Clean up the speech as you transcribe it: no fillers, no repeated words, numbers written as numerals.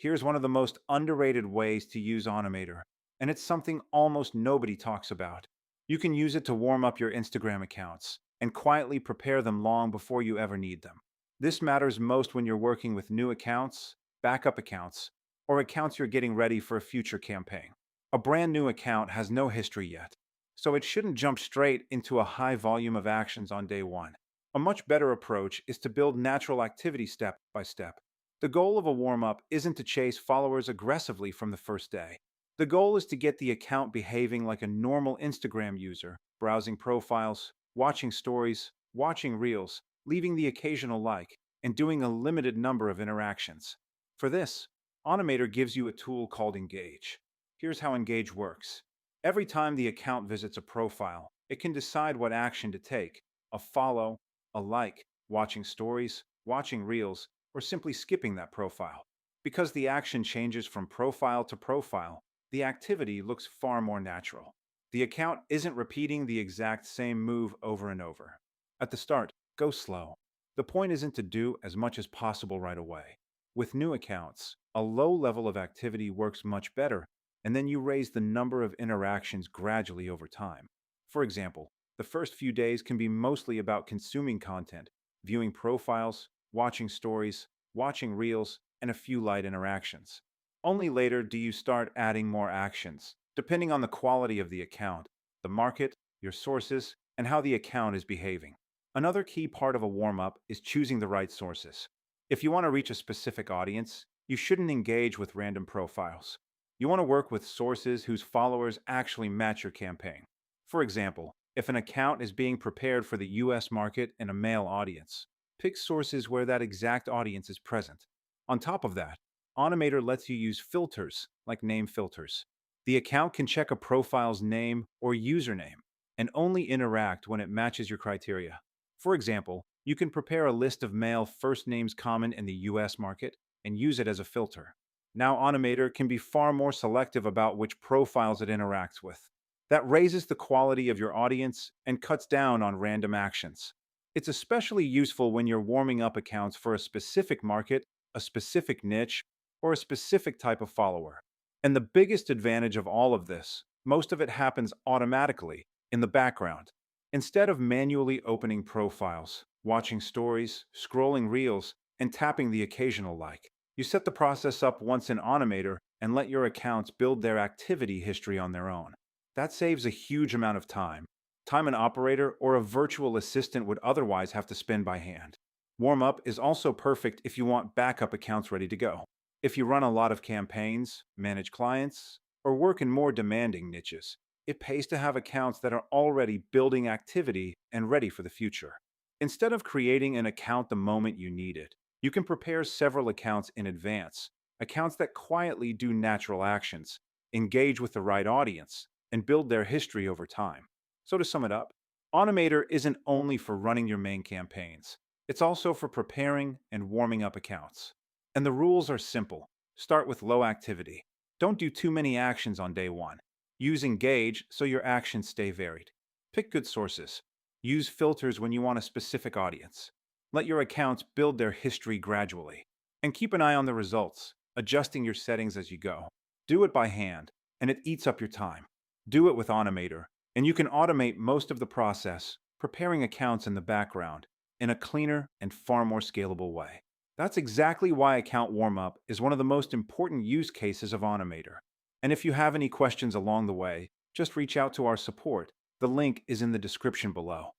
Here's one of the most underrated ways to use Onimator, and it's something almost nobody talks about. You can use it to warm up your Instagram accounts and quietly prepare them long before you ever need them. This matters most when you're working with new accounts, backup accounts, or accounts you're getting ready for a future campaign. A brand new account has no history yet, so it shouldn't jump straight into a high volume of actions on day one. A much better approach is to build natural activity step by step. The goal of a warm up isn't to chase followers aggressively from the first day. The goal is to get the account behaving like a normal Instagram user, browsing profiles, watching stories, watching reels, leaving the occasional like, and doing a limited number of interactions. For this, Onimator gives you a tool called Engage. Here's how Engage works. Every time the account visits a profile, it can decide what action to take: a follow, a like, watching stories, watching reels, or simply skipping that profile. Because the action changes from profile to profile, the activity looks far more natural. The account isn't repeating the exact same move over and over. At the start, go slow. The point isn't to do as much as possible right away. With new accounts, a low level of activity works much better, and then you raise the number of interactions gradually over time. For example, the first few days can be mostly about consuming content, viewing profiles, watching stories, watching reels, and a few light interactions. Only later do you start adding more actions, depending on the quality of the account, the market, your sources, and how the account is behaving. Another key part of a warm up is choosing the right sources. If you want to reach a specific audience, you shouldn't engage with random profiles. You want to work with sources whose followers actually match your campaign. For example, if an account is being prepared for the US market and a male audience, pick sources where that exact audience is present. On top of that, Onimator lets you use filters, like name filters. The account can check a profile's name or username and only interact when it matches your criteria. For example, you can prepare a list of male first names common in the US market and use it as a filter. Now, Onimator can be far more selective about which profiles it interacts with. That raises the quality of your audience and cuts down on random actions. It's especially useful when you're warming up accounts for a specific market, a specific niche, or a specific type of follower. And the biggest advantage of all of this, most of it happens automatically in the background. Instead of manually opening profiles, watching stories, scrolling reels, and tapping the occasional like, you set the process up once in Onimator and let your accounts build their activity history on their own. That saves a huge amount of time an operator or a virtual assistant would otherwise have to spend by hand. Warm up is also perfect if you want backup accounts ready to go. If you run a lot of campaigns, manage clients, or work in more demanding niches, it pays to have accounts that are already building activity and ready for the future. Instead of creating an account the moment you need it, you can prepare several accounts in advance, accounts that quietly do natural actions, engage with the right audience, and build their history over time. So to sum it up, Onimator isn't only for running your main campaigns, it's also for preparing and warming up accounts. And the rules are simple. Start with low activity. Don't do too many actions on day one. Use Engage so your actions stay varied. Pick good sources. Use filters when you want a specific audience. Let your accounts build their history gradually. And keep an eye on the results, adjusting your settings as you go. Do it by hand, and it eats up your time. Do it with Onimator, and you can automate most of the process, preparing accounts in the background, in a cleaner and far more scalable way. That's exactly why Account Warmup is one of the most important use cases of Onimator. And if you have any questions along the way, just reach out to our support. The link is in the description below.